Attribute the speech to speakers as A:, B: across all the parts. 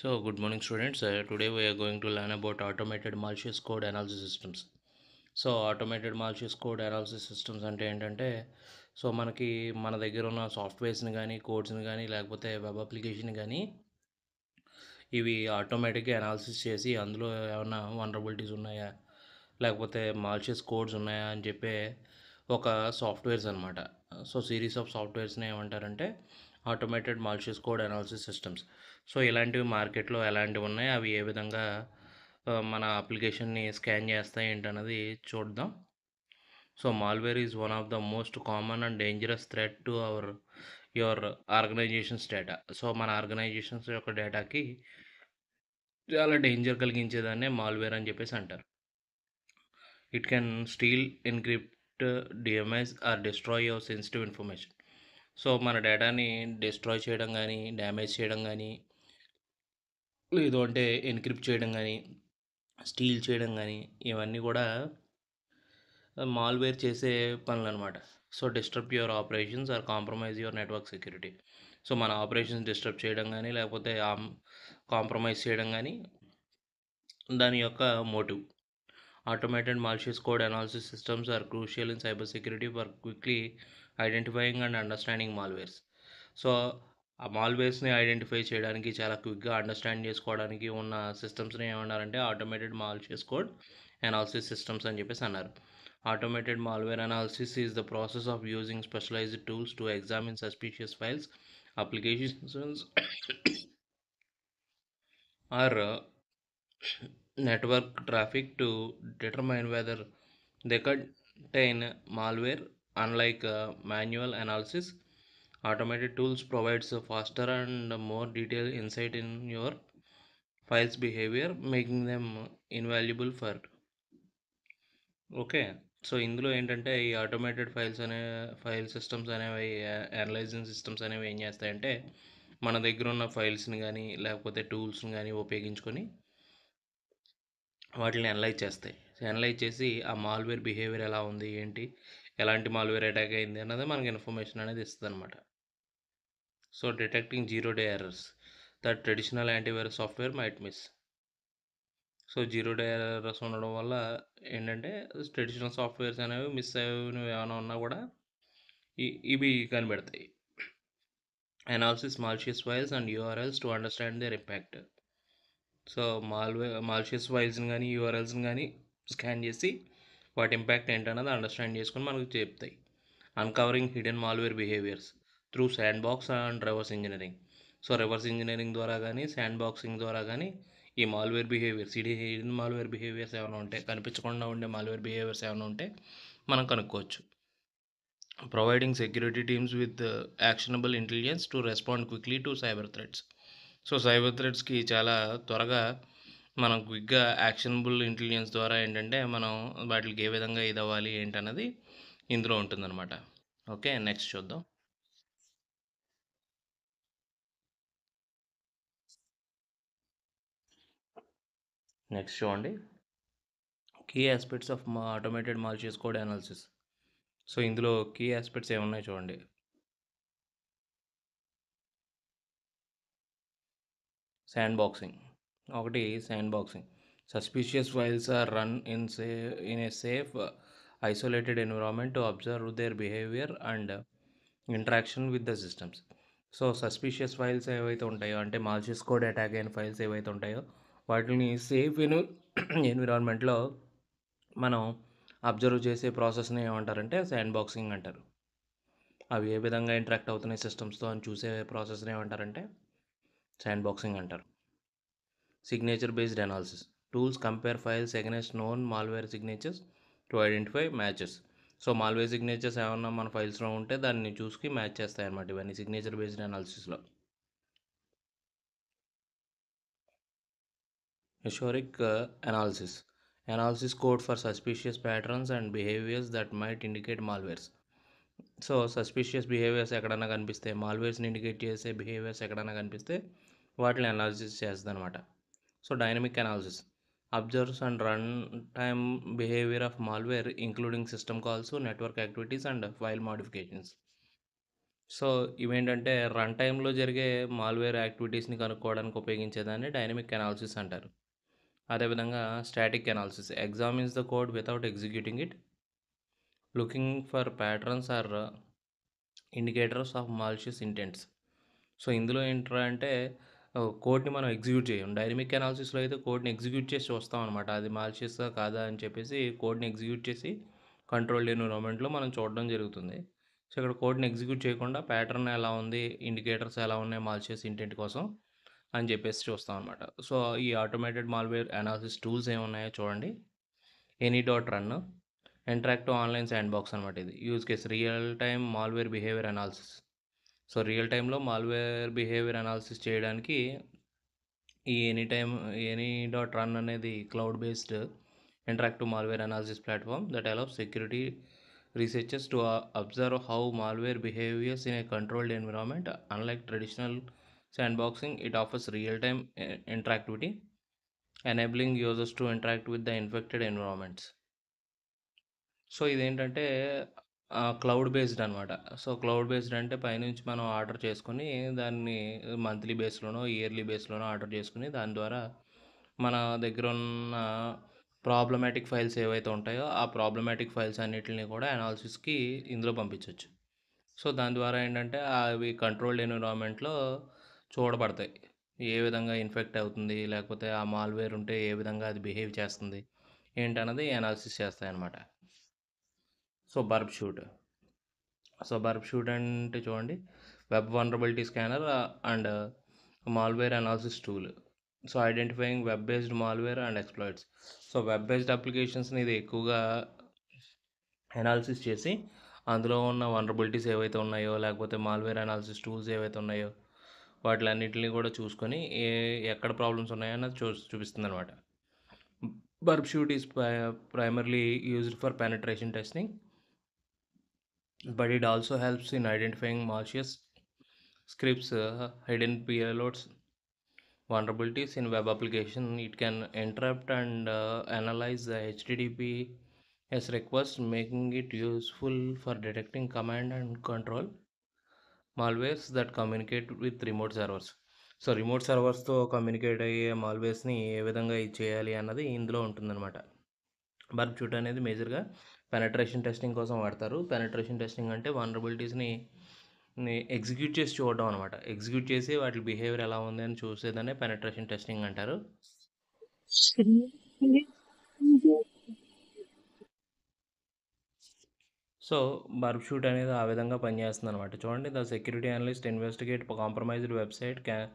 A: So, good morning, students. Today we are going to learn about automated malicious code analysis systems. So automated malicious code analysis systems అంటే ఏంటంటే మనకి మన దగ్గర ఉన్న సాఫ్ట్వేర్స్ని కానీ కోడ్స్ని కానీ లేకపోతే వెబ్ అప్లికేషన్ కానీ ఇవి ఆటోమేటిక్గా అనాలిసిస్ చేసి అందులో ఏమైనా వనరబిలిటీస్ ఉన్నాయా లేకపోతే మాలిషియస్ కోడ్స్ ఉన్నాయా అని చెప్పే ఒక సాఫ్ట్వేర్స్ అనమాట. సో సిరీస్ ఆఫ్ సాఫ్ట్వేర్స్ని ఏమంటారంటే automated malicious code analysis systems. So ఇలాంటివి మార్కెట్లో ఎలాంటివి ఉన్నాయి, అవి ఏ విధంగా మన అప్లికేషన్ని స్కాన్ చేస్తాయి ఏంటన్నది చూద్దాం. So malware is one of the most common and dangerous threat to your organisation's data. So మన ఆర్గనైజేషన్స్ యొక్క డేటాకి చాలా డేంజర్ కలిగించేదాన్నే మాల్వేర్ అని చెప్పేసి అంటారు. ఇట్ కెన్ స్టీల్, ఎన్క్రిప్ట్, డిఎంఎస్ or destroy your sensitive information. So మన డేటాని డిస్ట్రాయ్ చేయడం కానీ, డ్యామేజ్ చేయడం కానీ, లేదు అంటే ఎన్క్రిప్ట్ చేయడం కానీ, స్టీల్ చేయడం కానీ, ఇవన్నీ కూడా మాల్వేర్ చేసే పనులు అనమాట. So disturb your operations or compromise your network security. So మన ఆపరేషన్స్ డిస్టర్బ్ చేయడం కానీ లేకపోతే కాంప్రమైజ్ చేయడం కానీ దాని యొక్క motive. Automated malicious code analysis systems are crucial in cybersecurity for quickly identifying and understanding malwares. So ఆ మాల్వేర్స్ని ఐడెంటిఫై చేయడానికి, చాలా క్విక్గా అండర్స్టాండ్ చేసుకోవడానికి ఉన్న సిస్టమ్స్ని ఏమన్నారంటే automated malicious code analysis systems అని చెప్పేసి అన్నారు. Automated malware analysis is the process of using specialised tools to examine suspicious files, applications or network traffic to determine whether they contain malware. Unlike manual analysis, automated tools provides a faster and more detailed insight in your files behavior, making them invaluable for okay. So ఇందులో ఏంటంటే ఈ automated file systems అనేవి, analysing systems అనేవి ఏం చేస్తాయంటే మన దగ్గర ఉన్న ఫైల్స్ని కానీ లేకపోతే టూల్స్ని కానీ ఉపయోగించుకొని వాటిని అనలైజ్ చేస్తాయి. అనలైజ్ చేసి ఆ మాల్వేర్ బిహేవియర్ ఎలా ఉంది, ఏంటి, ఎలాంటి మాల్వేర్ అటాక్ అయింది అన్నది మనకి ఇన్ఫర్మేషన్ అనేది ఇస్తుంది అనమాట. So detecting zero day errors that traditional antivirus software might miss. So zero day errors ఉండడం వల్ల ఏంటంటే ట్రెడిషనల్ సాఫ్ట్వేర్స్ అనేవి మిస్ అయినవి ఏమైనా ఉన్నా కూడా ఇవి కనిపెడతాయి. Analysis malicious files and URLs to understand their impact. So malicious ఫైల్స్ని కానీ యూఆర్ఎల్స్ని కానీ స్కాన్ చేసి వాటి ఇంపాక్ట్ ఏంటన్నది అండర్స్టాండ్ చేసుకొని మనకు చెప్తాయి. Uncovering hidden malware behaviours through sand box and reverse engineering. So reverse engineering ద్వారా కానీ శాండ్ బాక్సింగ్ ద్వారా కానీ ఈ malware behaviours, hidden malware behaviours ఏమైనా ఉంటే, కనిపించకుండా ఉండే మాల్వేర్ బిహేవియర్స్ ఏమైనా ఉంటే మనం కనుక్కోవచ్చు. Providing security teams with actionable intelligence to respond quickly to cyber threats. So cyber థ్రెట్స్కి చాలా త్వరగా మనం క్విక్గా యాక్షనబుల్ ఇంటెలిజెన్స్ ద్వారా ఏంటంటే మనం వాటికి ఏ విధంగా ఇది అవ్వాలి ఏంటన్నది ఇందులో ఉంటుందన్నమాట. ఓకే, నెక్స్ట్ చూద్దాం. నెక్స్ట్ చూడండి, key aspects of automated malicious code analysis. So ఇందులో కీ ఆస్పెక్ట్స్ ఏమున్నాయి చూడండి. శాండ్ బాక్సింగ్ ఒకటి. Sandboxing suspicious files or run in a safe isolated environment to observe their behaviour and interaction with the systems. So suspicious files ఏవైతే ఉంటాయో, అంటే malicious code attack అయిన files ఏవైతే ఉంటాయో వాటిని సేఫ్ ఎన్విరాన్మెంట్లో మనం అబ్జర్వ్ చేసే ప్రాసెస్ని ఏమంటారంటే శాండ్ బాక్సింగ్ అంటారు. అవి ఏ విధంగా ఇంటరాక్ట్ అవుతున్నాయి సిస్టమ్స్తో అని చూసే ప్రాసెస్ని ఏమంటారంటే శాండ్ బాక్సింగ్ అంటారు. Signature based analysis tools compare files against known malware signatures to identify matches. So malware signatures ఏమన్నా మన ఫైల్స్లో ఉంటే దాన్ని చూసి మ్యాచ్ చేస్తాయి అన్నమాట ఇవన్నీ సిగ్నేచర్ బేస్డ్ అనాలిసిస్లో. Historic analysis code for suspicious patterns and behaviours that might indicate malwares. So suspicious behaviours ఎక్కడన్నా కనిపిస్తే, మాల్వేర్స్ని ఇండికేట్ చేసే బిహేవియర్స్ ఎక్కడన్నా కనిపిస్తే వాటిని అనాలిసిస్ చేస్తుంది అనమాట. So dynamic analysis absorbs and run time behaviour of malware including system calls, network activities and file modifications. So ఇవేంటంటే run టైమ్లో జరిగే మాల్వేర్ యాక్టివిటీస్ని కనుక్కోవడానికి ఉపయోగించేదాన్ని డైనమిక్ అనాలిసిస్ అంటారు. అదేవిధంగా static analysis examines the code without executing it, looking for patterns or indicators of malicious intents. So ఇందులో ఏంట్రా అంటే కోడ్ని మనం ఎగ్జిక్యూట్ చేయం. డైనమిక్ అనాలిసిస్లో అయితే కోడ్ని ఎగ్జిక్యూట్ చేసి చూస్తాం అనమాట, అది మాలిషియస్గా కాదా అని చెప్పేసి కోడ్ని ఎగ్జిక్యూట్ చేసి కంట్రోల్డ్ ఎన్విరాన్మెంట్లో మనం చూడడం జరుగుతుంది. సో ఇక్కడ కోడ్ని ఎగ్జిక్యూట్ చేయకుండా ప్యాటర్న్ ఎలా ఉంది, ఇండికేటర్స్ ఎలా ఉన్నాయి మాలిషియస్ ఇంటెంట్ కోసం అని చెప్పేసి చూస్తాం అనమాట. సో ఈ ఆటోమేటెడ్ మాల్వేర్ అనాలిసిస్ టూల్స్ ఏమున్నాయో చూడండి. Any dot run, interactive online sand box అనమాట. ఇది use case real time malware behaviour analysis. So real టైంలో మాల్వేర్ బిహేవియర్ అనాలిసిస్ చేయడానికి ఈ ఎనీ డాట్ రన్ అనేది cloud based interactive malware analysis platform that allows security researchers to observe how malware behaves in a controlled environment. Unlike traditional sandboxing, it offers real-time interactivity, enabling users to interact with the infected environments. So ఇదేంటంటే cloud based అనమాట. So cloud based అంటే పైనుంచి మనం order చేసుకొని దాన్ని monthly బేస్లోనో yearly బేస్లోనో order చేసుకుని దాని ద్వారా మన దగ్గర ఉన్న ప్రాబ్లమాటిక్ ఫైల్స్ ఏవైతే ఉంటాయో ఆ ప్రాబ్లమాటిక్ ఫైల్స్ అన్నిటిని కూడా అనాలిసిస్కి ఇందులో పంపించవచ్చు. సో దాని ద్వారా ఏంటంటే అవి కంట్రోల్డ్ ఎన్విరాన్మెంట్లో చూడబడతాయి, ఏ విధంగా ఇన్ఫెక్ట్ అవుతుంది, లేకపోతే ఆ మాల్వేర్ ఉంటే ఏ విధంగా అది బిహేవ్ చేస్తుంది ఏంటన్నది అనాలిసిస్ చేస్తాయి అన్నమాట. So Burp Suite. So Burp Suite అంటే చూడండి, web vulnerability scanner and malware analysis tool. So identifying web based malware and exploits. So web based అప్లికేషన్స్ని ఇది ఎక్కువగా అనాలిసిస్ చేసి అందులో ఉన్న వనరబిలిటీస్ ఏవైతే ఉన్నాయో లేకపోతే మాల్వేర్ అనాలిసిస్ టూల్స్ ఏవైతే ఉన్నాయో వాటిలన్నింటినీ కూడా చూసుకొని ఎక్కడ ప్రాబ్లమ్స్ ఉన్నాయో అన్నది చూపిస్తుంది అనమాట. Burp Suite is primarily used for penetration testing, but it also helps in identifying malicious scripts, hidden payloads, vulnerabilities in web application. It can interrupt and analyze the HTTPS request, making it useful for detecting command and control malwares that communicate with remote servers. So remote సర్వర్స్తో communicate అయ్యే మాల్వేర్స్ని ఏ విధంగా ఇది చేయాలి అన్నది ఇందులో ఉంటుందన్నమాట. బర్బ్ Suite అనేది మేజర్గా పెనట్రేషన్ టెస్టింగ్ కోసం వాడతారు. పెనట్రేషన్ టెస్టింగ్ అంటే వనరబిలిటీస్ని ఎగ్జిక్యూట్ చేసి చూడడం అనమాట. ఎగ్జిక్యూట్ చేసి వాటి బిహేవియర్ ఎలా ఉంది అని చూసేదాన్ని పెనట్రేషన్ టెస్టింగ్ అంటారు. సో బర్బ్ షూట్ అనేది ఆ విధంగా పనిచేస్తుంది అనమాట. చూడండి, the security analyst investigate compromised website can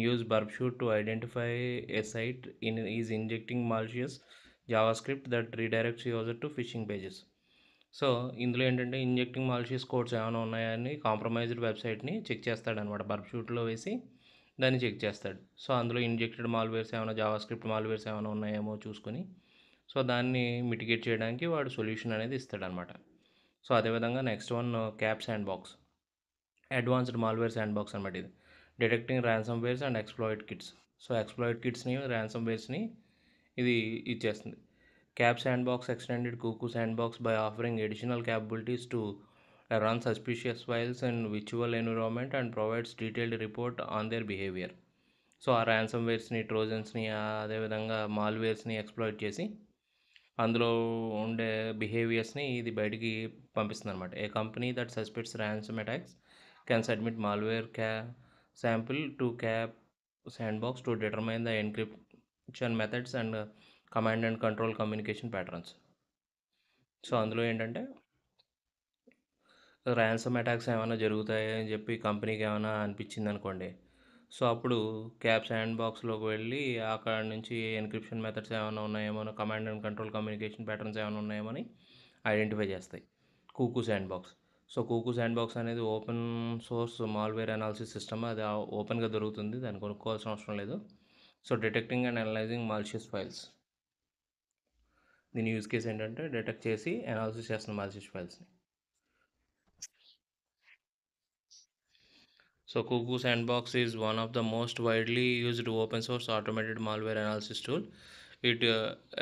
A: use Burp Suite to identify a site is injecting malicious JavaScript that redirects user to phishing pages. So ఇందులో ఏంటంటే ఇంజెక్టింగ్ మాలిషియస్ కోడ్స్ ఏమైనా ఉన్నాయని కాంప్రమైజ్డ్ వెబ్సైట్ని చెక్ చేస్తాడనమాట. బర్బ్ షూట్లో వేసి దాన్ని చెక్ చేస్తాడు. So అందులో injected malwares ఏమైనా జావాస్క్రిప్ట్ మాల్వేర్స్ ఏమైనా ఉన్నాయేమో చూసుకొని సో దాన్ని మిటిగేట్ చేయడానికి వాడు సొల్యూషన్ అనేది ఇస్తాడనమాట. సో అదేవిధంగా next one CAPE sandbox, advanced malware sandbox అనమాట. ఇది detecting ransomware and exploit kits. So exploit కిట్స్ని ర్యాన్సమ్ వేర్స్ని ఇది ఇచ్చేస్తుంది. CAPE sandbox extended Cuckoo sandbox by offering additional capabilities to run suspicious files in virtual environment and provides detailed report on their behavior. So ఆ ర్యాన్సమ్వేర్స్ని, ట్రోజన్స్ని, అదేవిధంగా మాల్వేర్స్ని exploit చేసి అందులో ఉండే బిహేవియర్స్ని ఇది బయటికి పంపిస్తుంది అనమాట. A company that suspects ransom attacks can submit malware sample to CAPE sandbox to determine the encryption methods and command and control communication patterns. So అందులో ఏంటంటే ర్యాన్సమ్ అటాక్స్ ఏమైనా జరుగుతాయి అని చెప్పి కంపెనీకి ఏమైనా అనిపించింది అనుకోండి, సో అప్పుడు క్యాప్ శాండ్ బాక్స్లోకి వెళ్ళి అక్కడ నుంచి ఎన్క్రిప్షన్ మెథడ్స్ ఏమైనా ఉన్నాయేమో, command and control communication patterns ఏమైనా ఉన్నాయేమో అని ఐడెంటిఫై చేస్తాయి. Cuckoo sandbox. So Cuckoo sandbox అనేది open source malware analysis system. అది ఓపెన్గా దొరుకుతుంది, దాన్ని కొనుక్కోవాల్సిన అవసరం లేదు. So detecting and analysing malicious files. దీని యూజ్ కేస్ ఏంటంటే డిటెక్ట్ చేసి అనాలిసిస్ చేస్తున్న మాలిషియస్ ఫైల్స్ని. So Cuckoo Sandbox is one of the most widely used open source automated malware analysis tool. It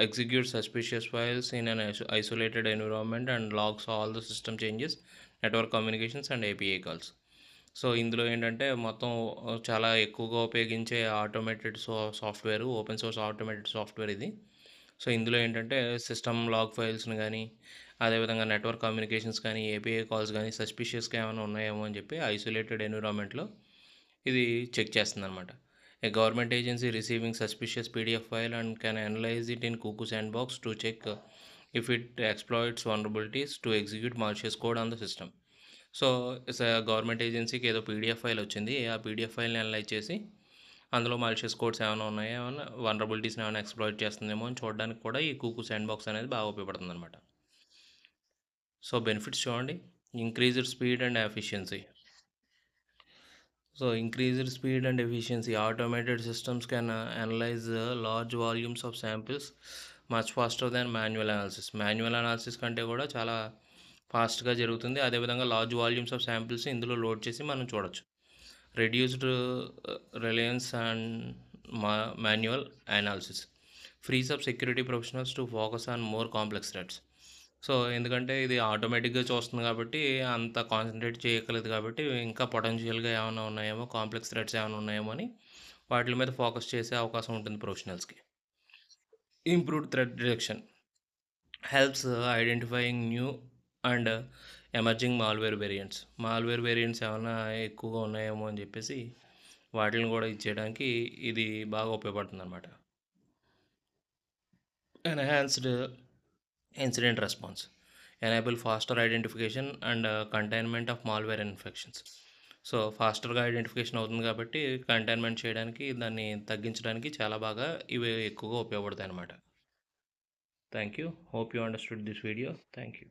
A: executes suspicious files in an isolated environment and logs all the system changes, network communications and API calls. So, ఇందులో ఏంటంటే మొత్తం చాలా ఎక్కువగా ఉపయోగించే automated software, open source automated software ఇది. So, ఇందులో ఏంటంటే system log ఫైల్స్‌ని గానీ, అదేవిధంగా నెట్వర్క్ కమ్యూనికేషన్స్ కానీ, ఏపీఐ కాల్స్ గానీ సస్పిషియస్‌గా ఏమైనా ఉన్నాయేమో అని చెప్పి ఐసోలేటెడ్ ఎన్విరాన్మెంట్‌లో ఇది చెక్ చేస్తుందనమాట. A government agency receiving suspicious PDF file and can analyse it in Cuckoo sandbox to check if it exploits vulnerabilities to execute malicious code on the system. So, government ఏజెన్సీకి ఏదో PDF file వచ్చింది. ఆ PDF ఫైల్‌ని analyse చేసి, అందులో malicious codes ఏమైనా ఉన్నాయా? ఏమన్నా వల్నరబిలిటీస్‌ని ఏమైనా ఎక్స్‌ప్లాయిట్ చేస్తుందేమో అని చూడడానికి కూడా ఈ కుకు శాండ్‌బాక్స్ అనేది బాగా ఉపయోగపడుతుందనమాట. సో, బెనిఫిట్స్ చూడండి. Increased speed and efficiency. So, increased speed and efficiency. Automated systems can analyze large volumes of samples much faster than manual analysis. Manual analysis కంటే కూడా చాలా ఫాస్ట్గా జరుగుతుంది. అదేవిధంగా లార్జ్ వాల్యూమ్స్ ఆఫ్ శాంపిల్స్ ఇందులో లోడ్ చేసి మనం చూడొచ్చు. Reduced Reliance and manual analysis frees up security professionals to focus on more complex threads. So, ఎందుకంటే ఇది ఆటోమేటిక్‌గా చూస్తుంది కాబట్టి, అంత కాన్సంట్రేట్ చేయక్కర్లేదు కాబట్టి, ఇంకా పొటెన్షియల్‌గా ఏమన్నా ఉన్నాయేమో, కాంప్లెక్స్ థ్రెడ్స్ ఏమన్నా ఉన్నాయేమో అని వాటిల మీద ఫోకస్ చేసే అవకాశం ఉంటుంది ప్రొఫెషనల్స్‌కి. Improved threat detection helps identifying new and emerging malware variants. Malware variants ఏమన్నా ఎక్కువగా ఉన్నాయేమో అని చెప్పేసి, వాటిల్ని కూడా ఇచ్చేయడానికి ఇది బాగా ఉపయోగపడుతుందనమాట. Enhanced incident response enable faster identification and containment of malware infections. So, ఫాస్టర్గా ఐడెంటిఫికేషన్ అవుతుంది కాబట్టి కంటైన్మెంట్ చేయడానికి, దాన్ని తగ్గించడానికి చాలా బాగా ఇవి ఎక్కువగా ఉపయోగపడతాయి అన్నమాట. Thank you. Hope you understood this video. Thank you.